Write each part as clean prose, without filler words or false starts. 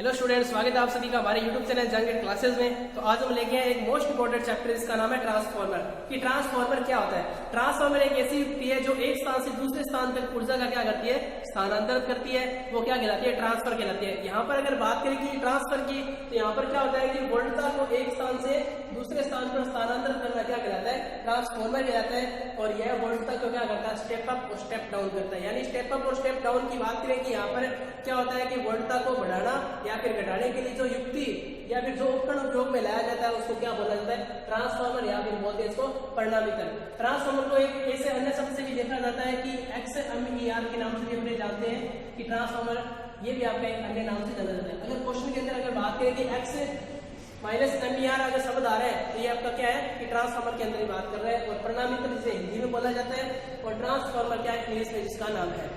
Hello students, स्वागत है आप सभी का हमारे यूट्यूब चैनल जंग क्लासेस में। तो आज हम लेके आए एक मोस्ट इंपोर्टेंट चैप्टर, इसका नाम है ट्रांसफार्मर। कि ट्रांसफार्मर क्या होता है। ट्रांसफार्मर एक ऐसी युक्ति है जो एक स्थान से दूसरे स्थान तक ऊर्जा का क्या करती है, स्थानांतरित करती है। वो क्या कहलाती है, ट्रांसफर कहलाती है। यहाँ पर अगर बात करें कि ट्रांसफर की, तो यहाँ पर क्या होता है कि वोल्टता को एक स्थान से दूसरे स्थान पर स्थानांतरित करना क्या कहलाता है, ट्रांसफार्मर कहलाता है। और यह वोल्टता को क्या करता है, स्टेप अप और स्टेप डाउन करता है। यानी स्टेप अप और स्टेप डाउन की बात करें कि यहाँ पर क्या होता है कि वोल्टता को बढ़ाना या फिर घटाने के लिए जो युक्ति या फिर जो उपकरण उपयोग में लाया जाता है उसको क्या बोला जाता है, ट्रांसफार्मर, या फिर बोलते हैं इसको परिणामीकरण। ट्रांसफार्मर को एक ऐसे अन्य शब्द से भी देखा जाता है कि XMER के नाम से भी अपने जानते हैं कि ट्रांसफार्मर, ये भी आपका एक अन्य नाम से जाना जाता है। अगर क्वेश्चन के अंदर अगर बात करें कि X-MER अगर शब्द आ रहा है तो ये आपका क्या है कि ट्रांसफार्मर के अंदर ही बात कर रहे हैं। और परिणामीकरण जिसे हिंदी में बोला जाता है और ट्रांसफार्मर क्या है इंग्लिश में जिसका नाम है।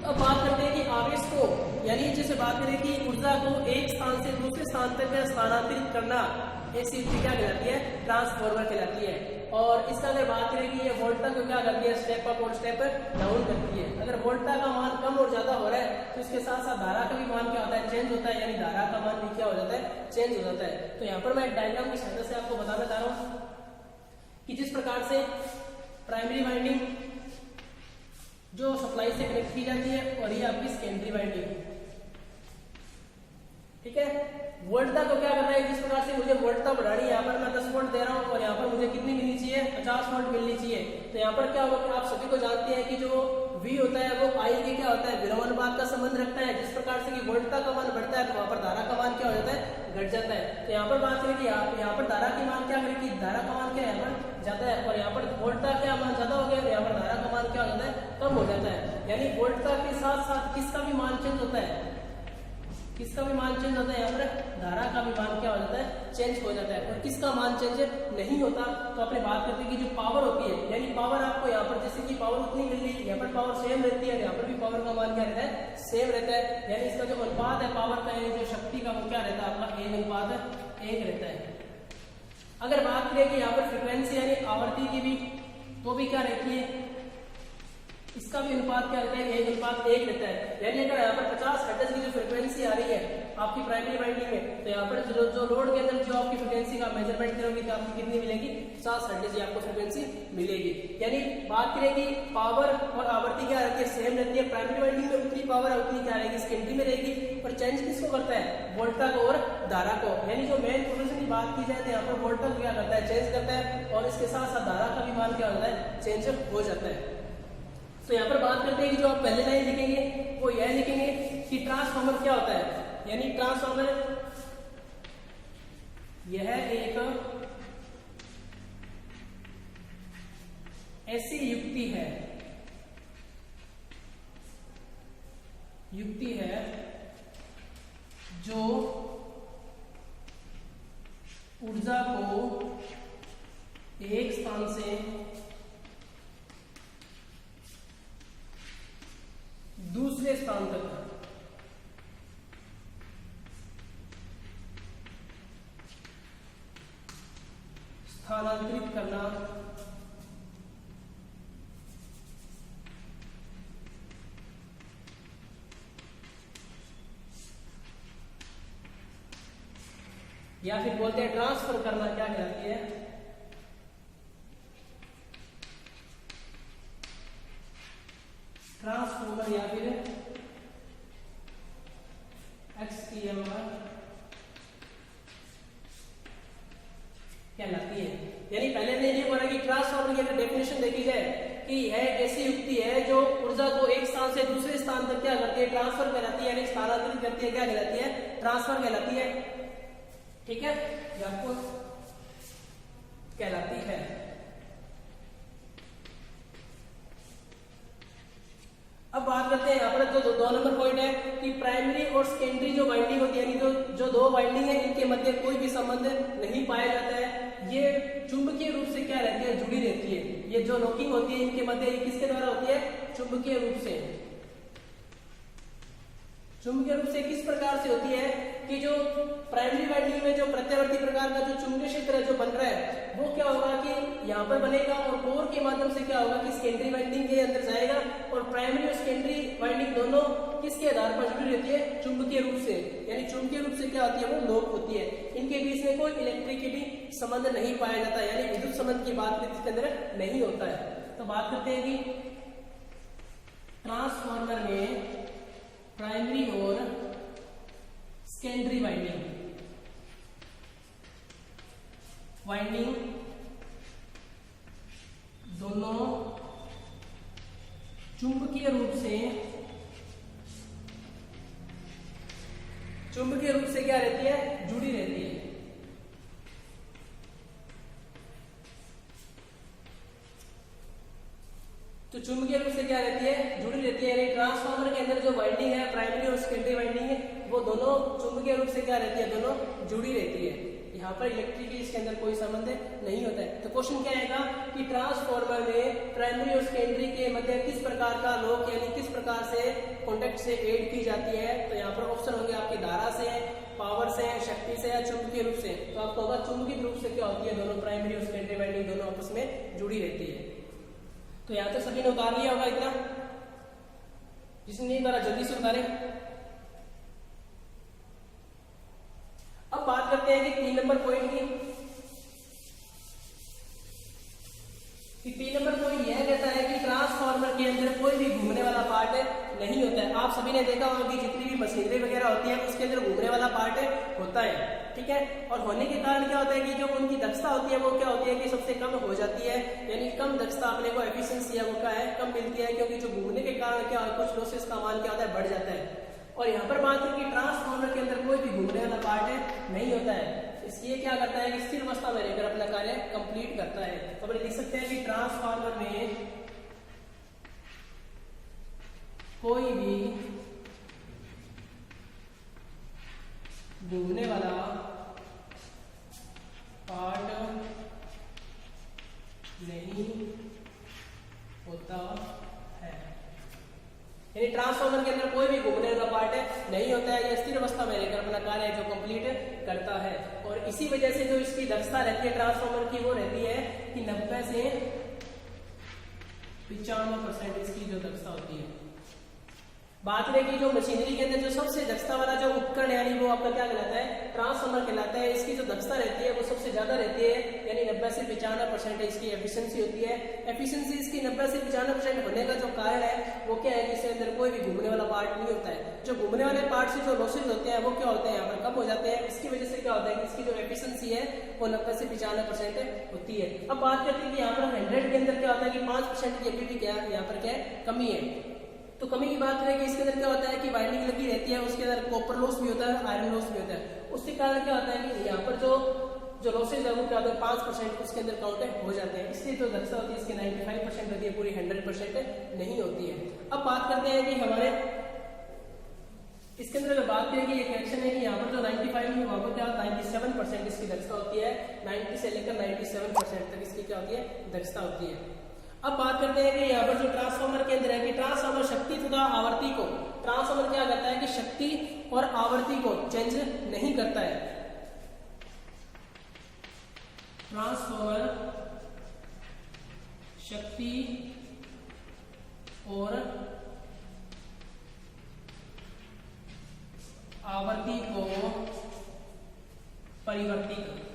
अब बात करते हैं कि आवेश को, यानी जैसे बात करें कि ऊर्जा को एक स्थान से दूसरे स्थान तक स्थानांतरित करना, ऐसी युक्ति क्या कहलाती है, ट्रांसफार्मर कहलाती है। और इसका अगर बात करें कि ये वोल्टा को क्या करती है, स्टेप अप और स्टेप डाउन करती है। अगर वोल्टा का मान कम और ज्यादा हो रहा है तो इसके साथ साथ धारा का भी मान क्या होता है, चेंज होता है। यानी धारा का मान भी क्या हो जाता है, चेंज हो जाता है। तो यहाँ पर मैं डायग्राम की सहायता से आपको बताना चाह रहा हूँ कि जिस प्रकार से प्राइमरी वाइंडिंग जो सप्लाई से कनेक्ट की जाती है और ये आपकी सेकेंडरी वाइंडिंग, ठीक है। वोल्टता को क्या करना है, जिस प्रकार से मुझे वोल्टता बढ़ानी है, यहाँ पर मैं 10 वोल्ट दे रहा हूँ और यहाँ पर मुझे कितनी मिलनी चाहिए, 50 वोल्ट मिलनी चाहिए। तो यहाँ पर क्या होगा कि आप सभी को जानते हैं कि जो V होता है वो I के क्या होता है, विलोमानुपात का संबंध रखता है। जिस प्रकार से कि वोल्टता का मान बढ़ता है तो वहां पर धारा का मान क्या हो जाता है, घट जाता है। तो यहाँ पर बात करें कि यहाँ पर धारा की मान क्या करेगी, धारा का मान क्या यहाँ पर जाता है और यहाँ पर वोल्टता क्या मान ज्यादा हो गया, यहाँ पर धारा का मान क्या हो जाता है, कम हो जाता है। यानी वोल्टता के साथ साथ किसका भी मान चेंज होता है, किसका भी मान चेंज होता है, यहाँ पर धारा का भी मान क्या हो जाता है, चेंज हो जाता है। और किसका मान चेंज नहीं होता तो अपने बात करते हैं कि जो पावर होती है, यानी पावर आपको यहाँ पर जैसे कि पावर उतनी मिल रही है, यहाँ पर पावर सेम रहती है, यहाँ पर भी पावर का मान क्या रहता है, सेम रहता है। यानी इसका जो अनुपात है पावर का, यानी जो शक्ति का वो क्या रहता है, आपका 1:1 रहता है। अगर बात करें कि यहाँ पर फ्रिक्वेंसी यानी आवर्ती की भी, तो भी क्या रहती है, इसका भी अनुपात क्या रहता है, 1:1 रहता है। यानी अगर यहाँ पर 50 हर्ट्ज की जो फ्रिक्वेंसी आ रही है आपकी प्राइमरी वाइंडिंग में, तो यहाँ पर जो लोड के अंदर जो आपकी फ्रिक्वेंसी का मेजरमेंट करोगे तो आपको कितनी मिलेगी, 50 हर्ट्ज आपको फ्रिक्वेंसी मिलेगी। यानी बात करें कि पावर और आवृत्ति क्या रहती है, सेम रहती है। प्राइमरी वाइंडिंग में उतनी पावर है उतनी क्या रहेगी, सेकेंडरी में रहेगी। और चेंज किसको करता है, वोल्टा को और धारा को। यानी जो मेन पोटेंशियल की बात की जाए तो यहाँ पर वोल्टा को क्या करता है, चेंज करता है और इसके साथ साथ धारा का भी मान क्या होता है, चेंज हो जाता है। तो यहाँ पर बात करते हैं कि जो आप पहले लाइन लिखेंगे वो यह लिखेंगे कि ट्रांसफार्मर क्या होता है। यानी ट्रांसफार्मर यह एक ऐसी युक्ति है जो ऊर्जा को एक स्थान से दूसरे स्थान तक स्थानांतरित करना या फिर बोलते हैं ट्रांसफर करना क्या कहलाती है, ट्रांसफार्मर या फिर XEMR कहलाती है। यानी पहले ने ये बोला कि ट्रांसफार्मर की अगर डेफिनेशन देखी जाए कि यह ऐसी युक्ति है जो ऊर्जा को एक स्थान से दूसरे स्थान तक क्या करती है, ट्रांसफर कहलाती है। यानी स्थानांतरित करती है, क्या कहलाती है, ट्रांसफर कहलाती है। ठीक है, ये आपको कहलाती है। अब बात करते हैं यहाँ पर जो 2 नंबर पॉइंट है कि प्राइमरी और सेकेंडरी जो वाइंडिंग होती है, यानी जो 2 वाइंडिंग है इनके मध्य कोई भी संबंध नहीं पाया जाता है। ये चुंबकीय रूप से क्या रहती है, जुड़ी रहती है। ये जो नॉकिंग होती है इनके मध्य किसके द्वारा होती है, चुंबकीय रूप से। चुंबकीय रूप से किस प्रकार से होती है कि जो प्राइमरी वाइंडिंग में जो प्रत्यावर्ती प्रकार का जो चुंबकीय क्षेत्र है जो बन रहा है वो क्या होगा कि यहाँ पर बनेगा और कोर के माध्यम से क्या होगा कि सेकेंडरी वाइंडिंग के अंदर जाएगा। और प्राइमरी और सेकेंडरी वाइंडिंग दोनों किसके आधार पर जुड़ी रहती है, चुंबकीय रूप से। यानी चुंबकीय रूप से क्या होती है, वो लोप होती है। इनके बीच में कोई इलेक्ट्रिसिटी संबंध नहीं पाया जाता, यानी विद्युत संबंध की बात इसके अंदर नहीं होता है। तो बात करते हैं कि ट्रांसफार्मर में प्राइमरी और सेकेंडरी वाइंडिंग दोनों चुंबकीय रूप से क्या रहती है, जुड़ी रहती है। तो चुंबकीय रूप से क्या रहती है, जुड़ी रहती है। यानी ट्रांसफार्मर के अंदर जो वाइंडिंग है, प्राइमरी और सेकेंडरी वाइंडिंग है, वो दोनों चुंबकीय रूप से क्या रहती है, दोनों जुड़ी रहती है। यहाँ पर इलेक्ट्रिक इसके अंदर कोई संबंध नहीं होता है। तो क्वेश्चन क्या आएगा कि ट्रांसफार्मर में प्राइमरी और सेकेंडरी के मध्य किस प्रकार का लोक यानी किस प्रकार से कॉन्टेक्ट से एड की जाती है। तो यहाँ पर ऑप्शन होंगे आपकी धारा से, पावर से, शक्ति से या चुंबकीय रूप से। तो आपको होगा चुंबकीय रूप से क्या होती है, दोनों प्राइमरी और सेकेंडरी वाइंडिंग दोनों आपस में जुड़ी रहती है। तो यहाँ तक सभी ने उतार लिया होगा इतना, जिसने नहीं उतारा जल्दी से उतारे। अब बात करते हैं कि 3 नंबर पॉइंट की। 3 नंबर पॉइंट यह कहता है कि ट्रांसफार्मर के अंदर कोई भी घूमने वाला पार्ट नहीं होता है। आप सभी ने देखा होगा कि जितनी भी मशीनरी वगैरह होती है उसके अंदर घूमने वाला पार्ट होता है, ठीक है। और होने के कारण क्या होता है कि जो उनकी दक्षता होती है वो क्या होती है कि सबसे कम हो जाती है, यानी कम दक्षता अपने को एफिशिएंसी है वो क्या है, कम मिलती है। क्योंकि जो घूमने के कारण क्या कुछ लॉसेस का मान क्या होता है, बढ़ जाता है। और यहाँ पर बात है कि ट्रांसफार्मर के अंदर कोई भी घूमने वाला पार्ट नहीं होता है। इसलिए क्या करता है कि स्थिर अवस्था में रहकर अपना कार्य कंप्लीट करता है। तो अपन लिख सकते हैं कि ट्रांसफार्मर में कोई भी घूमने वाला पार्ट नहीं होता है, यानी ट्रांसफार्मर के अंदर कोई भी घूमने वाला पार्ट नहीं होता है। यह स्थिर अवस्था में रहकर अपना कार्य जो कंप्लीट करता है। और इसी वजह से जो इसकी दक्षता रहती है ट्रांसफार्मर की वो रहती है कि 90 से 95% इसकी जो दक्षता होती है। बात करें कि जो मशीनरी के अंदर जो सबसे दक्षता वाला जो उपकरण है यानी वो आपका क्या कहलाता है, ट्रांसफार्मर कहलाता है। इसकी जो दक्षता रहती है वो सबसे ज्यादा रहती है, यानी 90 से 95% इसकी एफिशिएंसी होती है। एफिशिएंसी इसकी 90 से 95% होने का जो कारण है वो क्या है कि इसके अंदर कोई भी घूमने वाला पार्ट नहीं होता है। जो घूमने वाले पार्ट से जो लॉसेज होते हैं वो क्या होते हैं, यहाँ पर कम हो जाते हैं। इसकी वजह से क्या होता है कि इसकी जो एफिशिएंसी है वो 90 से 95% होती है। अब बात करते हैं कि यहाँ पर 100 के अंदर क्या होता है कि 5% की अभी भी क्या यहाँ पर क्या है, कमी है। तो कमी की बात करें कि इसके अंदर क्या होता है कि वाइंडिंग लगी रहती है, उसके अंदर कॉपर लॉस भी होता है, आयरन लॉस भी होता है। उसके कारण क्या होता है कि यहाँ पर जो लॉसेज है वो क्या होता है 5% उसके अंदर काउंट हो जाते हैं। इसलिए जो दक्षता होती है इसकी 95% होती है, पूरी 100% नहीं होती है। अब बात करते हैं कि हमारे इसके अंदर अगर बात करें कि ये करेक्शन है कि यहाँ पर जो 95 है वहां पर क्या 97% इसकी दक्षता होती है। 90 से लेकर 97% तक इसकी क्या होती है, दक्षता होती है। अब बात करते हैं कि यहाँ पर जो ट्रांसफार्मर के अंदर है कि ट्रांसफार्मर शक्ति तथा आवर्ती को, ट्रांसफार्मर क्या करता है कि शक्ति और आवर्ती को चेंज नहीं करता है। ट्रांसफार्मर शक्ति और आवर्ती को परिवर्तित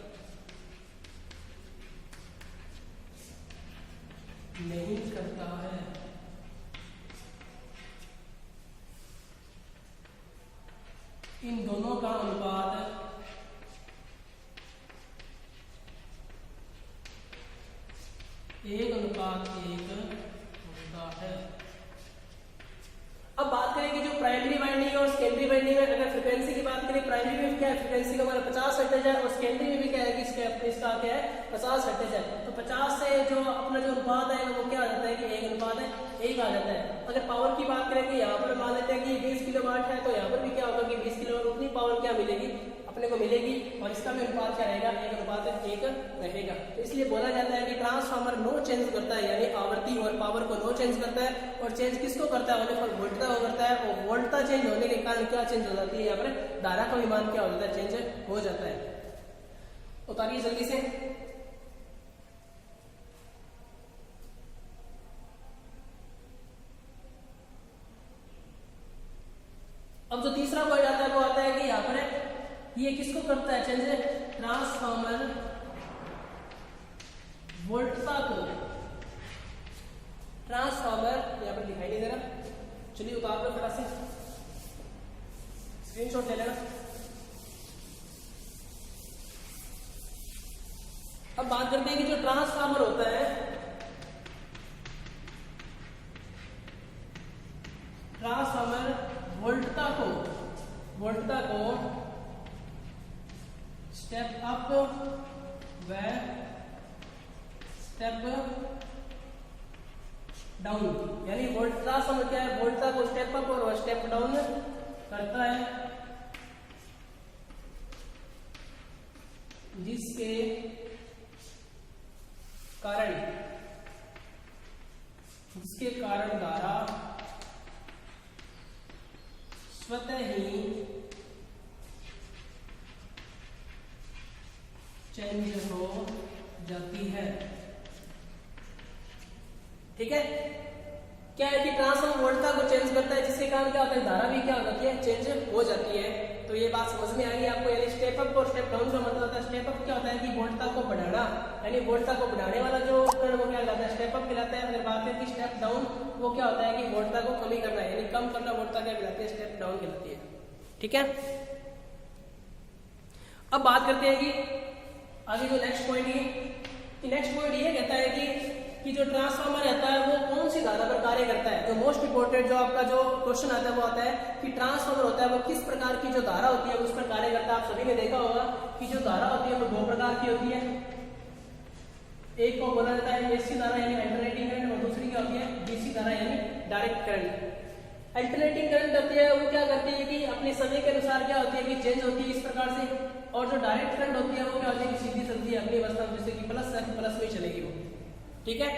नहीं करता है। इन दोनों का अनुपात 1:1 होता है। अब बात करें कि जो प्राइमरी वाइंडिंग और सेकेंडरी वाइंडिंग है, अगर फ्रीक्वेंसी की बात करें प्राइमरी में क्या है, फ्रीक्वेंसी का हमारा 50 हर्ट्ज है और सेकेंडरी में भी क्या है कि इसका क्या है 50 हर्ट्ज है। तो 50 से जो अपना जो अनुपात है वो क्या आ जाता है कि 1:1 आ जाता है। अगर पावर की बात करें कि यहाँ पर मान लेते हैं कि 20 किलोवाट है तो यहाँ पर भी क्या होगा कि 20 किलोवाट उतनी पावर क्या मिलेगी अपने को मिलेगी और इसका भी अनुपात क्या रहेगा 1:1 रहेगा। तो इसलिए बोला जाता है कि ट्रांसफार्मर नो चेंज करता है, यानी आवर्ती और पावर को नो चेंज करता है। और चेंज किसको करता है, ओनली फॉर वोल्टता को करता है। और वोल्टता चेंज होने के कारण क्या चेंज हो जाती है, यहाँ पर धारा का भी मान क्या हो जाता है, चेंज हो जाता है। उतारिए जल्दी से। अब जो तीसरा पॉइंट आता है वो आता है कि यहाँ पर ये किसको करता है चेंज? ट्रांसफार्मर वोल्टता को। ट्रांसफार्मर यहाँ पर दिखाई नहीं दे रहा, चलिए उतार लो फटाक से, स्क्रीनशॉट ले लेना। अब बात करते हैं कि जो ट्रांसफार्मर होता है, ट्रांसफार्मर वोल्टता को स्टेप अप व स्टेप डाउन, यानी ट्रांसफार्मर क्या है? वोल्टता को स्टेप अप और स्टेप डाउन करता है, जिसके कारण धारा स्वतः ही चेंज हो जाती है। ठीक है, क्या है कि ट्रांसफार्मर वोल्टता को चेंज करता है, जिसके कारण क्या होता है? धारा भी क्या हो जाती है? चेंज हो जाती है। तो ये बात समझ में आ गई आपको, यानी स्टेप अप और स्टेप डाउन का मतलब होता है, स्टेप अप क्या होता है कि वोल्टता को बढ़ाना, यानी वोल्टता को बढ़ाने वाला जो उपकरण वो क्या कहलाता है? स्टेप अप कहलाता है। अगर बात करें कि स्टेप डाउन, वो क्या होता है कि वोल्टता को कमी करना है, यानी कम करना, वोल्टता क्या कहलाती है? स्टेप डाउन कहलाती है। ठीक है, अब बात करते हैं कि आगे जो नेक्स्ट पॉइंट ये कहता है कि जो ट्रांसफार्मर रहता है वो कौन सी धारा पर कार्य करता है। तो मोस्ट इंपोर्टेंट जो आपका जो क्वेश्चन आता है वो आता है कि ट्रांसफार्मर होता है वो किस प्रकार की जो धारा होती है उस पर कार्य करता है। आप सभी ने देखा होगा कि जो धारा होती है वो दो प्रकार की होती है, एक को बोला जाता है एसी धारा यानी अल्टरनेटिंग करंट, और दूसरी क्या होती है? डीसी धारा यानी डायरेक्ट करंट। अल्टरनेटिंग करंट होती है वो क्या करती है कि अपने समय के अनुसार क्या होती है कि चेंज होती है इस प्रकार से, और जो डायरेक्ट करंट होती है वो क्या होती है कि सीधी चलती है अपनी अवस्था में, जैसे कि प्लस में चलेगी वो। ठीक है,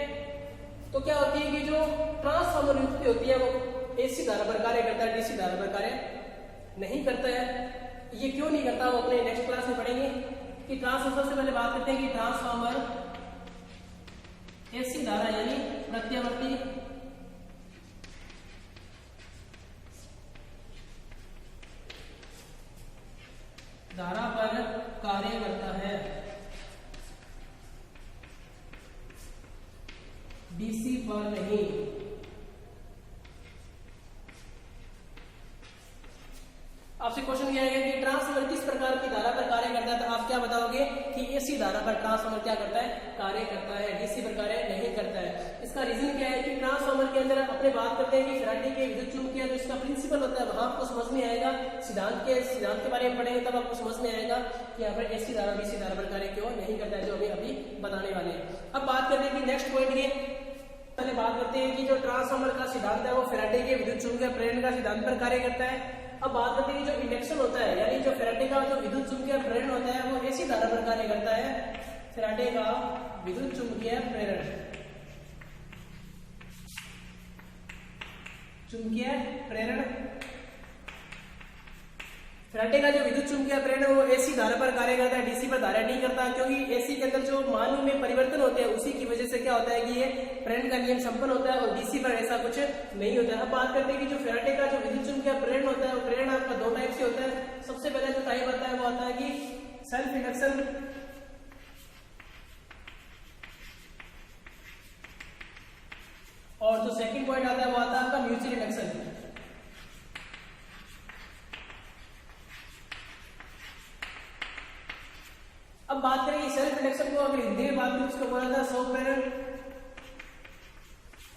तो क्या होती है कि जो ट्रांसफार्मर युक्ति होती है वो एसी धारा पर कार्य करता है, डीसी धारा पर कार्य नहीं करता है। ये क्यों नहीं करता, वो अपने नेक्स्ट क्लास में पढ़ेंगे कि ट्रांसफार्मर। सबसे पहले बात करते हैं कि ट्रांसफार्मर एसी धारा यानी प्रत्यावर्ती धारा पर कार्य करता है, डीसी पर नहीं। आपसे क्वेश्चन किया गया कि ट्रांसफार्मर किस प्रकार की धारा पर कार्य करता है, तो आप क्या बताओगे कि एसी धारा पर ट्रांसफार्मर क्या करता है? कार्य करता है, डीसी पर कार्य नहीं करता है। इसका रीजन क्या है कि ट्रांसफार्मर के अंदर अपने बात करते हैं कि फैराडे के विद्युत चुम्बकीय जो इसका प्रिंसिपल होता है वहां आपको समझ में आएगा, सिद्धांत के बारे में पढ़ेंगे तब आपको समझ में आएगा कि यहाँ पर एसी धारा डीसी धारा पर कार्य क्यों नहीं करता है, जो अभी बताने वाले हैं। अब बात करते हैं कि नेक्स्ट पॉइंट ये पहले बात करते हैं कि जो ट्रांसफार्मर का सिद्धांत है वो फैराडे के विद्युत चुम्बकीय प्रेरण का सिद्धांत पर कार्य करता है। अब बात करते हैं कि जो इंडक्शन होता है, यानी जो फैराडे का जो विद्युत चुम्बकीय प्रेरण होता है वो एसी धारा पर कार्य करता है। फैराडे का विद्युत चुम्बकीय प्रेरण, फैराडे का जो विद्युत चुम्बकीय प्रेरण है वो एसी धारा पर कार्य करता है, डीसी पर कार्य नहीं करता, क्योंकि एसी के अंदर जो मान में परिवर्तन होते हैं उसी की वजह से क्या होता है कि ये प्रेरण का नियम संपन्न होता है, और डीसी पर ऐसा कुछ नहीं होता है। अब बात करते हैं कि जो फैराडे का जो विद्युत चुम्बकीय प्रेरण होता है वो प्रेरण आपका दो टाइप से होता है। सबसे पहले जो टाइप आता है वो आता है कि सेल्फ इंडक्शन, और जो सेकंड पॉइंट आता है वो आता है आपका म्यूचुअल इंडक्शन। अब बात करें सेल्फ इंडक्शन को, अगर हिंदी में बात करें इसको बोला था स्व प्रेरण,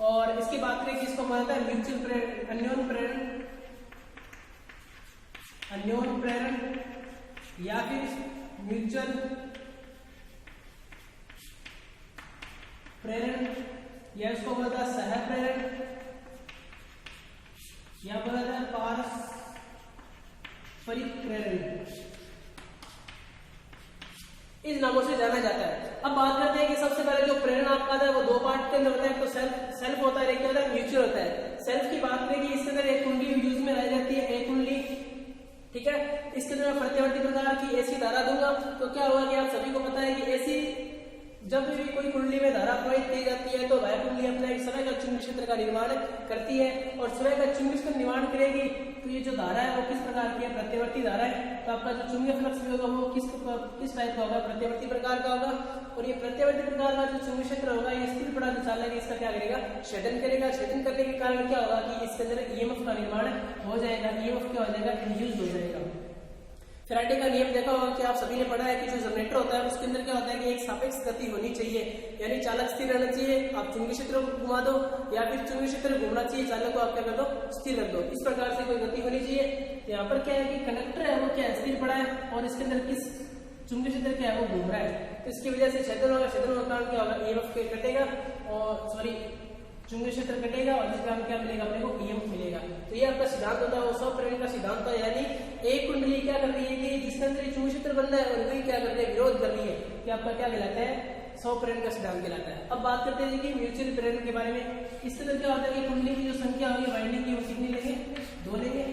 और इसकी बात करें कि इसको बोला था म्यूचुअल प्रेरण, अन्योन प्रेरण या फिर म्यूचुअल प्रेरण, या इसको बोला था सह प्रेरण, या बोला था पारस्परिक प्रेरण, इस नामों से जाना जाता है। अब बात करते हैं कि सबसे पहले जो प्रेरण आपका था वो दो पार्ट के अंदर होता है, तो सेल्फ होता है, एक होता है म्यूचुअल होता है। सेल्फ की बात करें कि इसके अंदर एक कुंडली यूज में लाई जाती है, एक कुंडली। ठीक है, इसके अंदर मैं प्रत्यावर्ती प्रकार की एसी धारा दूंगा, तो क्या होगा कि आप सभी को पता है कि एसी जब भी कोई कुंडली में धारा प्रवाहित की जाती है तो वह कुंडली अपना एक स्वयं का चुंबकीय क्षेत्र का निर्माण करती है, और स्वयं का चुंबकीय क्षेत्र निर्माण करेगी तो ये जो धारा है वो किस प्रकार की है, प्रत्यावर्ती धारा है। तो आपका जो चुंबकीय फ्लक्स भी होगा वो किस टाइप का होगा, प्रत्यावर्ती प्रकार का होगा। और ये प्रत्यावर्ती प्रकार का जो चुंबकीय क्षेत्र होगा ये स्थिर पदार्थ जो चालक है इसका क्या करेगा, छेदन करेगा। छेदन करने के कारण क्या होगा कि इसके अंदर ईएमएफ का निर्माण हो जाएगा, ईएमएफ क्या हो जाएगा, इंड्यूस हो जाएगा। फैराडे का नियम देखा होगा कि आप सभी ने पढ़ा है कि जो जनरेटर होता है उसके अंदर क्या होता है कि एक सापेक्ष गति होनी चाहिए, यानी चालक स्थिर रहना चाहिए। आप चुंबकीय क्षेत्र को घुमा दो या फिर चुंबकीय क्षेत्र घूमना चाहिए, चालक को आप क्या कर दो, स्थिर रख दो। इस प्रकार से कोई गति होनी चाहिए। यहाँ पर क्या है कि कंडक्टर है वो क्या है, स्थिर पड़ा है और इसके अंदर किस चुंबकीय क्षेत्र क्या है वो घूम रहा है, तो इसकी वजह से छेदन होगा। छेदन होने कारण क्या होगा, ईएमएफ कटेगा और सॉरी चुंबकीय क्षेत्र कटेगा और जिसका क्या मिलेगा, अपने को ईएमएफ मिलेगा। तो ये आपका सिद्धांत होता है वो स्वप्रेरण का सिद्धांत है, यानी एक कुंडली क्या कर रही है कि जिसके अंदर चुंबकीय क्षेत्र बन रहा है और वही क्या कर रही है, विरोध कर रही है, कि आपका क्या कहलाता है, स्वप्रेरण का सिद्धांत कहलाता है। अब बात करते हैं कि म्यूचुअल प्रेरण के बारे में। इसके अंदर क्या होता है कि कुंडली की जो संख्या होगी वाइंडिंग की वो कितनी लेंगे, 2 लेंगे।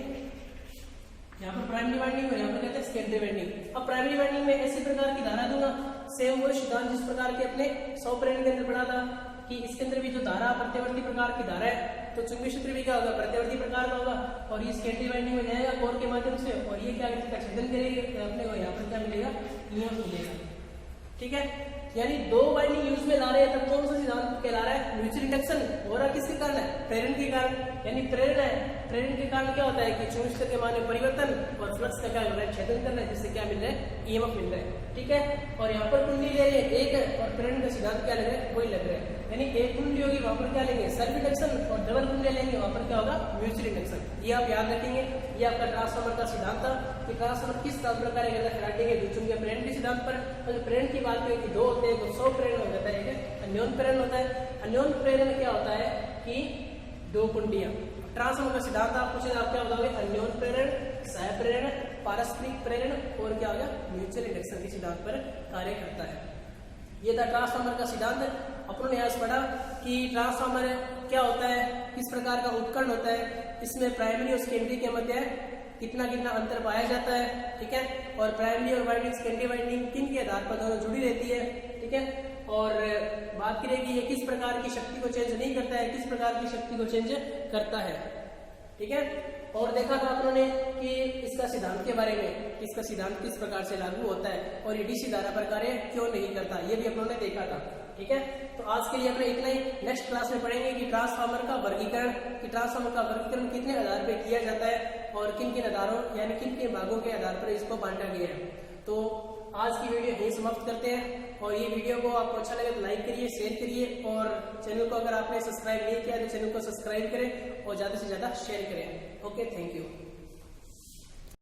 यहाँ पर प्राइमरी वाइंडिंग और यहाँ पर कहते हैं सेकेंडरी वाइंडिंग। अब प्राइमरी वाइंडिंग में ऐसी प्रकार की धारा दूंगा, सेम वो सिद्धांत जिस प्रकार के अपने स्वप्रेरण के अंदर पढ़ा था कि इसके अंदर भी जो धारा प्रत्यावर्ती प्रकार की धारा है तो चुंबकीय क्षेत्र भी क्या होगा, प्रत्यावर्ती प्रकार का होगा और ये सेकेंडरी वाइंडिंग में जाएगा कोर के माध्यम से और ये क्या करेगा, छेदन करेगी, अपने को यहाँ पर क्या मिलेगा, ईएमएफ मिलेगा। ठीक है, यानी 2 वाइंडिंग यूज में ला रहे हैं तब कौन सा सिद्धांत कहला रहा है, म्यूचुअल इंडक्शन। हो रहा किसके कारण है, प्रेरण के कारण, यानी प्रेरण है। प्रेरण के कारण क्या होता है कि चुंबकीय क्षेत्र के मान में परिवर्तन और फ्लक्स का क्या मिल रहा है, छेदन कर रहा है, जिससे क्या मिल रहा है, ईएमएफ मिल रहा है। ठीक है, और यहाँ पर कुंडली ले रहे हैं एक और प्रेरण का सिद्धांत क्या लग रहा है, वही लग रहा है। यानी एक कुंडली होगी वहां पर क्या लेंगे, सेल्फ इंडक्शन, और डबल कुंडली लेंगे वहां पर क्या होगा, म्यूचुअल इंडक्शन। ये आप याद रखेंगे। ये आपका ट्रांसफार्मर का सिद्धांत था कि ट्रांसफार्मर किस प्रकार कार्य करता है, फैराडे के चुंबकीय प्रेरण के सिद्धांत पर। और जो प्रेरण की बात करें कि 2 होते हैं, तो स्वप्रेरण हो जाता है, अन्योन्य प्रेरण होता है। अन्योन्य प्रेरण में क्या होता है कि 2 कुंडलियां। ट्रांसफार्मर का सिद्धांत आप पूछे आप क्या बताओगे, अन्योन्य प्रेरण, सह प्रेरण, पारस्परिक प्रेरण और क्या होगा, म्यूचुअल इंडक्शन के सिद्धांत पर कार्य करता है। ये था ट्रांसफार्मर का सिद्धांत। अपन ने आज पढ़ा कि ट्रांसफार्मर क्या होता है, किस प्रकार का उपकरण होता है, इसमें प्राइमरी और सेकेंडरी के मध्य कितना कितना अंतर पाया जाता है। ठीक है, और प्राइमरी और वाइंडिंग, सेकेंडरी वाइंडिंग किन के आधार पर दोनों जुड़ी रहती है। ठीक है, और बात करें ये किस प्रकार की शक्ति को चेंज नहीं करता है, किस प्रकार की शक्ति को चेंज करता है। ठीक है, और देखा था आप लोगों ने कि इसका सिद्धांत के बारे में, इसका सिद्धांत किस प्रकार से लागू होता है और ये डीसी धारा पर कार्य क्यों नहीं करता, ये भी आप लोगों ने देखा था। ठीक है, तो आज के लिए अपने इतना ही। नेक्स्ट क्लास में पढ़ेंगे कि ट्रांसफार्मर का वर्गीकरण, कि ट्रांसफार्मर का वर्गीकरण कितने आधार पर किया जाता है और किन किन आधारों यानी किन किन भागों के आधार पर इसको बांटा गया है। तो आज की वीडियो यही समाप्त करते हैं, और ये वीडियो को आपको अच्छा लगे तो लाइक करिए, शेयर करिए, और चैनल को अगर आपने सब्सक्राइब नहीं किया तो चैनल को सब्सक्राइब करें और ज्यादा से ज्यादा शेयर करें। Okay, thank you.